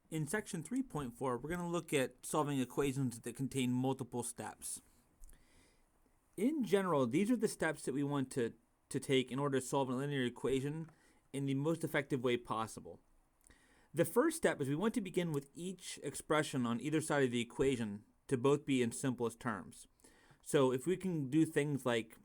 In section 3.4, we're going to look at solving equations that contain multiple steps. In general, these are the steps that we want to take in order to solve a linear equation in the most effective way possible. The first step is we want to begin with each expression on either side of the equation to both be in simplest terms. So if we can do things like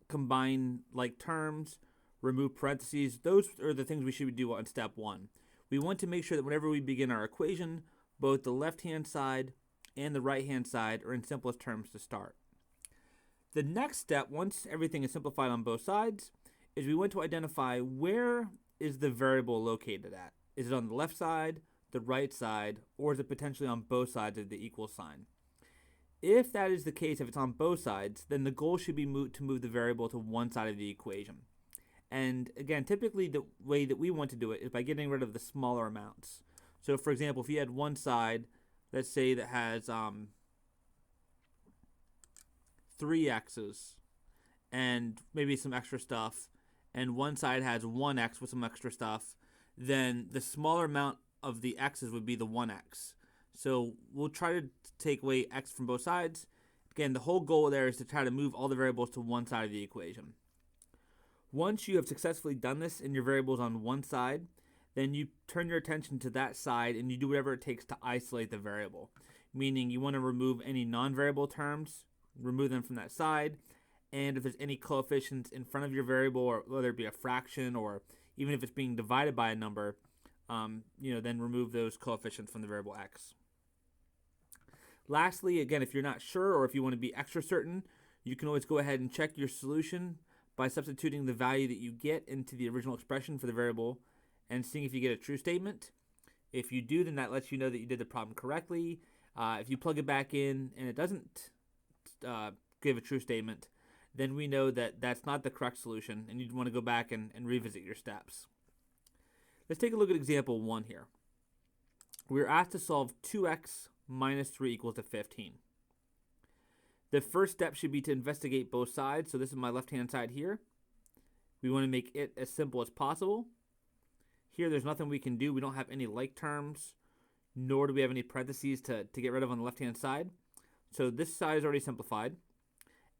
combine like terms, remove parentheses, those are the things we should do on step one. We want to make sure that whenever we begin our equation, both the left-hand side and the right-hand side are in simplest terms to start. The next step, once everything is simplified on both sides, is we want to identify where is the variable located at. Is it on the left side, the right side, or is it potentially on both sides of the equal sign? If that is the case, if it's on both sides, then the goal should be to move the variable to one side of the equation. And again, typically the way that we want to do it is by getting rid of the smaller amounts. So for example, if you had one side, let's say that has 3 x's and maybe some extra stuff, and one side has 1x with some extra stuff, then the smaller amount of the x's would be the 1x. So we'll try to take away x from both sides. Again, the whole goal there is to try to move all the variables to one side of the equation. Once you have successfully done this and your variables on one side, then you turn your attention to that side and you do whatever it takes to isolate the variable. Meaning you want to remove any non-variable terms, remove them from that side, and if there's any coefficients in front of your variable, or whether it be a fraction or even if it's being divided by a number, then remove those coefficients from the variable x. Lastly, again, if you're not sure or if you want to be extra certain, you can always go ahead and check your solution by substituting the value that you get into the original expression for the variable and seeing if you get a true statement. If you do, then that lets you know that you did the problem correctly. If you plug it back in and it doesn't give a true statement, then we know that that's not the correct solution and you'd want to go back and revisit your steps. Let's take a look at example 1 here. We're asked to solve 2x minus 3 equals to 15. The first step should be to investigate both sides. So this is my left-hand side here. We want to make it as simple as possible. Here, there's nothing we can do. We don't have any like terms, nor do we have any parentheses to get rid of on the left-hand side. So this side is already simplified.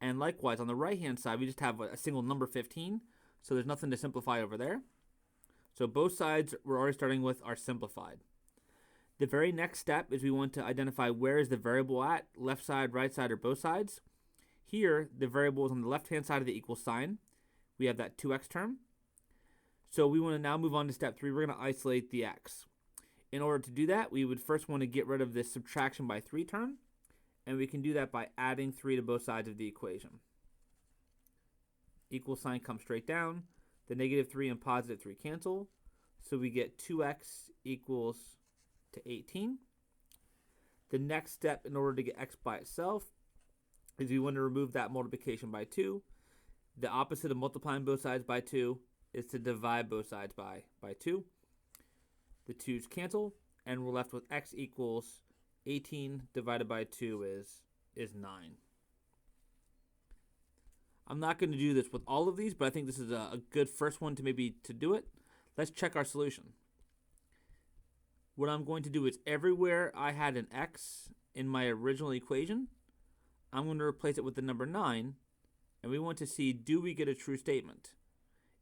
And likewise, on the right-hand side, we just have a single number 15. So there's nothing to simplify over there. So both sides we're already starting with are simplified. The very next step is we want to identify where is the variable at, left side, right side, or both sides. Here, the variable is on the left-hand side of the equal sign. We have that 2x term. So we want to now move on to step 3. We're going to isolate the x. In order to do that, we would first want to get rid of this subtraction by 3 term. And we can do that by adding 3 to both sides of the equation. Equal sign comes straight down. The negative 3 and positive 3 cancel. So we get 2x equals to 18. The next step in order to get x by itself is we want to remove that multiplication by 2. The opposite of multiplying both sides by 2 is to divide both sides by 2. The 2's cancel, and we're left with x equals 18 divided by 2 is 9. I'm not going to do this with all of these, but I think this is a good first one to do it. Let's check our solution. What I'm going to do is everywhere I had an x in my original equation, I'm going to replace it with the number 9, and we want to see, do we get a true statement?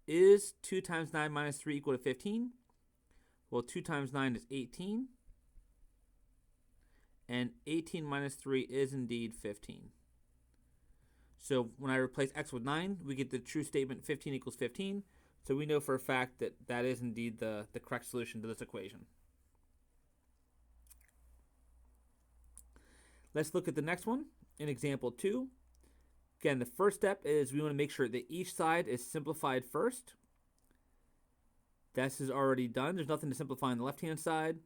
Is 2 times 9 minus 3 equal to 15? Well, 2 times 9 is 18, and 18 minus 3 is indeed 15. So when I replace x with 9, we get the true statement 15 equals 15, so we know for a fact that that is indeed the correct solution to this equation. Let's look at the next one in example 2. Again, the first step is we want to make sure that each side is simplified first. This is already done. There's nothing to simplify on the left-hand side.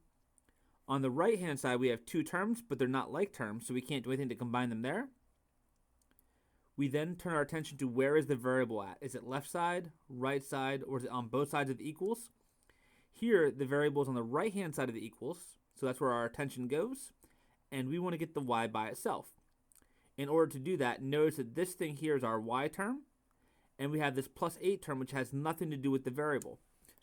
On the right-hand side, we have 2 terms, but they're not like terms, so we can't do anything to combine them there. We then turn our attention to where is the variable at. Is it left side, right side, or is it on both sides of the equals? Here, the variable is on the right-hand side of the equals, so that's where our attention goes. And we want to get the y by itself. In order to do that, notice that this thing here is our y term, and we have this plus 8 term which has nothing to do with the variable.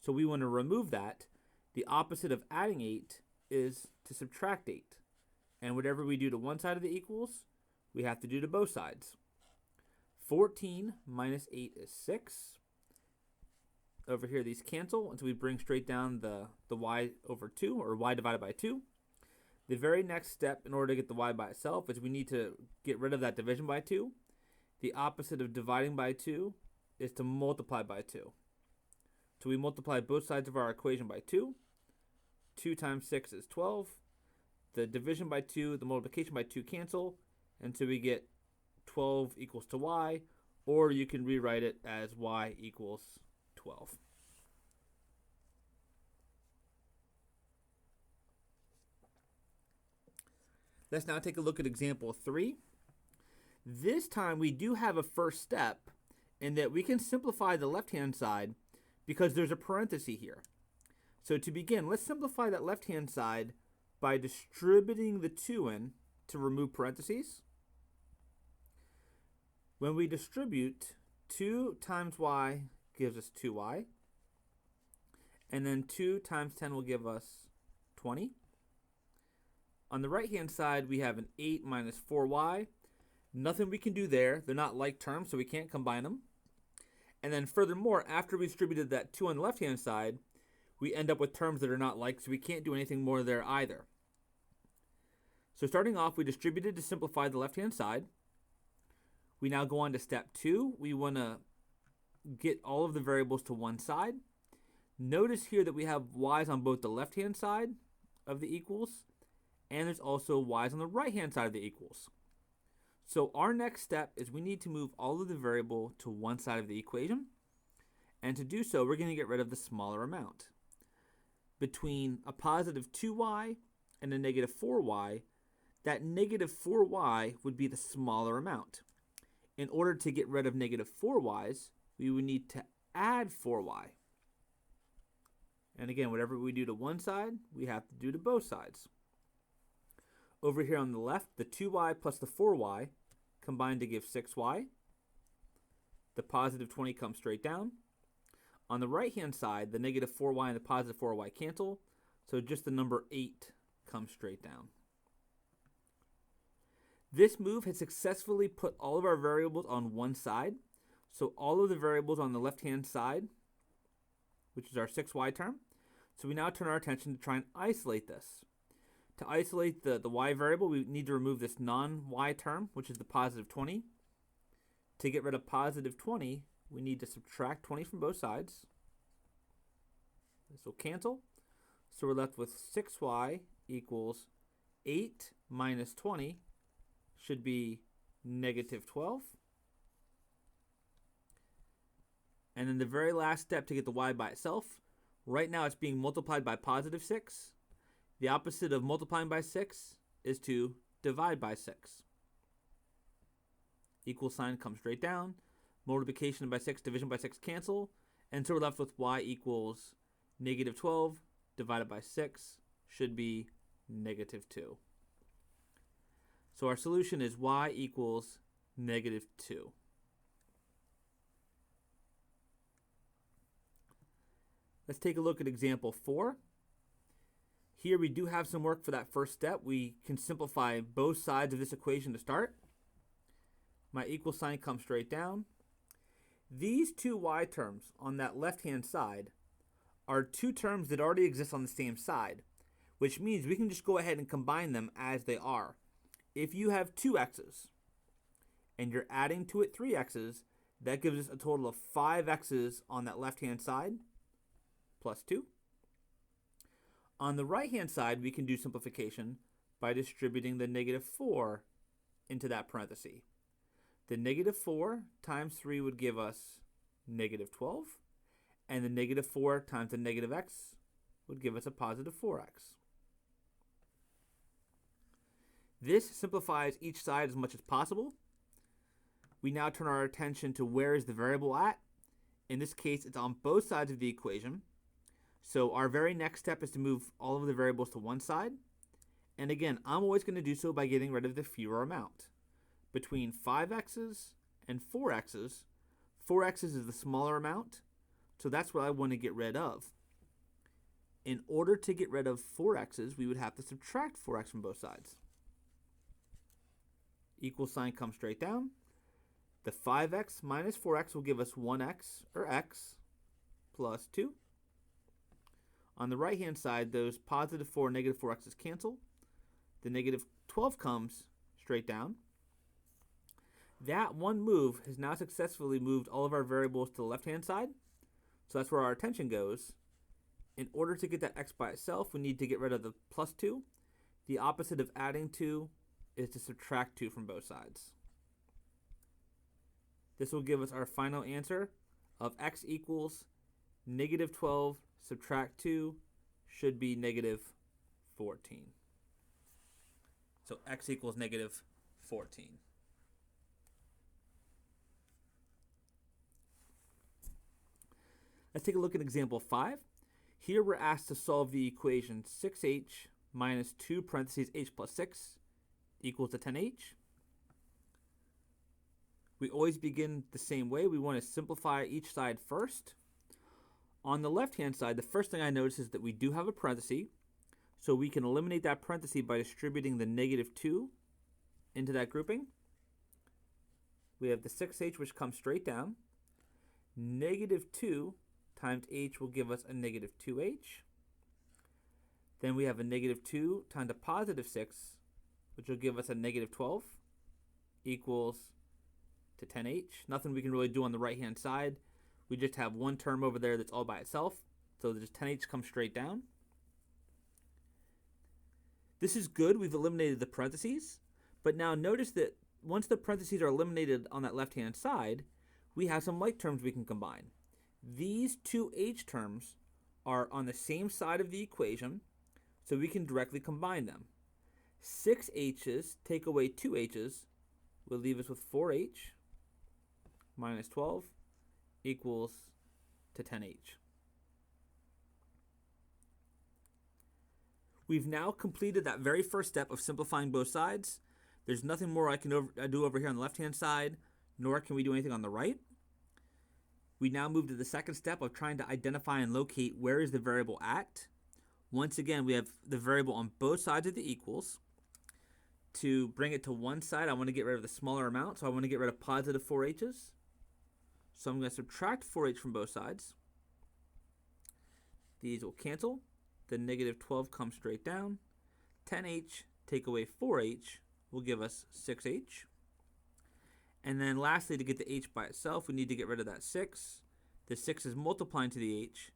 So we want to remove that. The opposite of adding 8 is to subtract 8. And whatever we do to one side of the equals, we have to do to both sides. 14 minus 8 is 6. Over here, these cancel, and so we bring straight down the y over 2, or y divided by 2. The very next step in order to get the y by itself is we need to get rid of that division by 2. The opposite of dividing by 2 is to multiply by 2. So we multiply both sides of our equation by 2. 2 times 6 is 12. The division by 2, the multiplication by 2 cancel, and so we get 12 equals to y, or you can rewrite it as y equals 12. Let's now take a look at example 3. This time we do have a first step in that we can simplify the left-hand side because there's a parenthesis here. So to begin, let's simplify that left-hand side by distributing the 2 in to remove parentheses. When we distribute, 2 times y gives us 2y. And then 2 times 10 will give us 20. On the right-hand side, we have an 8 minus 4y. Nothing we can do there. They're not like terms, so we can't combine them. And then furthermore, after we distributed that 2 on the left-hand side, we end up with terms that are not like, so we can't do anything more there either. So starting off, we distributed to simplify the left-hand side. We now go on to step 2. We want to get all of the variables to one side. Notice here that we have y's on both the left-hand side of the equals, and there's also y's on the right-hand side of the equals. So our next step is we need to move all of the variable to one side of the equation. And to do so, we're going to get rid of the smaller amount. Between a positive 2y and a negative 4y, that negative 4y would be the smaller amount. In order to get rid of negative 4y's, we would need to add 4y. And again, whatever we do to one side, we have to do to both sides. Over here on the left, the 2y plus the 4y combine to give 6y. The positive 20 comes straight down. On the right-hand side, the negative 4y and the positive 4y cancel, so just the number 8 comes straight down. This move has successfully put all of our variables on one side. So all of the variables on the left-hand side, which is our 6y term. So we now turn our attention to try and isolate this. To isolate the y variable, we need to remove this non-y term, which is the positive 20. To get rid of positive 20, we need to subtract 20 from both sides. This will cancel. So we're left with 6y equals 8 minus 20 should be negative 12. And then the very last step to get the y by itself, right now it's being multiplied by positive 6. The opposite of multiplying by 6 is to divide by 6. Equal sign comes straight down. Multiplication by 6, division by 6 cancel. And so we're left with y equals negative 12 divided by 6 should be negative 2. So our solution is y equals negative 2. Let's take a look at example 4. Here we do have some work for that first step. We can simplify both sides of this equation to start. My equal sign comes straight down. These two y terms on that left-hand side are two terms that already exist on the same side, which means we can just go ahead and combine them as they are. If you have 2x's and you're adding to it 3x's, that gives us a total of 5x's on that left-hand side, plus 2. On the right-hand side, we can do simplification by distributing the negative 4 into that parenthesis. The negative 4 times 3 would give us negative 12, and the negative 4 times the negative x would give us a positive 4x. This simplifies each side as much as possible. We now turn our attention to where is the variable at. In this case, it's on both sides of the equation. So our very next step is to move all of the variables to one side. And again, I'm always going to do so by getting rid of the fewer amount. Between 5x's and 4x's, 4x's is the smaller amount, so that's what I want to get rid of. In order to get rid of 4x's, we would have to subtract 4x from both sides. Equal sign comes straight down. The 5x minus 4x will give us 1x, or x, plus 2. On the right-hand side, those positive 4 and negative 4x's cancel. The negative 12 comes straight down. That one move has now successfully moved all of our variables to the left-hand side. So that's where our attention goes. In order to get that x by itself, we need to get rid of the plus 2. The opposite of adding 2 is to subtract 2 from both sides. This will give us our final answer of x equals negative 12 subtract 2 should be negative 14. So x equals negative 14. Let's take a look at example 5. Here we're asked to solve the equation 6h minus 2 parentheses h plus 6 equals to 10h. We always begin the same way. We want to simplify each side first. On the left-hand side, the first thing I notice is that we do have a parenthesis, so we can eliminate that parenthesis by distributing the negative 2 into that grouping. We have the 6h, which comes straight down. Negative 2 times h will give us a negative 2h. Then we have a negative 2 times a positive 6, which will give us a negative 12, equals to 10h. Nothing we can really do on the right-hand side. We just have one term over there that's all by itself. So just 10h comes straight down. This is good. We've eliminated the parentheses. But now notice that once the parentheses are eliminated on that left-hand side, we have some like terms we can combine. These two h terms are on the same side of the equation, so we can directly combine them. 6 h's take away 2 h's will leave us with 4h minus 12 equals to 10h. We've now completed that very first step of simplifying both sides. There's nothing more I can do over here on the left-hand side, nor can we do anything on the right. We now move to the second step of trying to identify and locate where is the variable at. Once again, we have the variable on both sides of the equals. To bring it to one side, I want to get rid of the smaller amount, so I want to get rid of positive 4h's. So I'm going to subtract 4h from both sides. These will cancel. The negative 12 comes straight down. 10h take away 4h will give us 6h. And then lastly, to get the h by itself, we need to get rid of that 6. The 6 is multiplying to the h.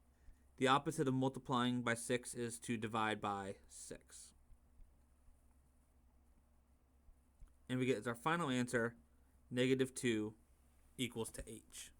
The opposite of multiplying by 6 is to divide by 6. And we get as our final answer, negative 2 equals to h.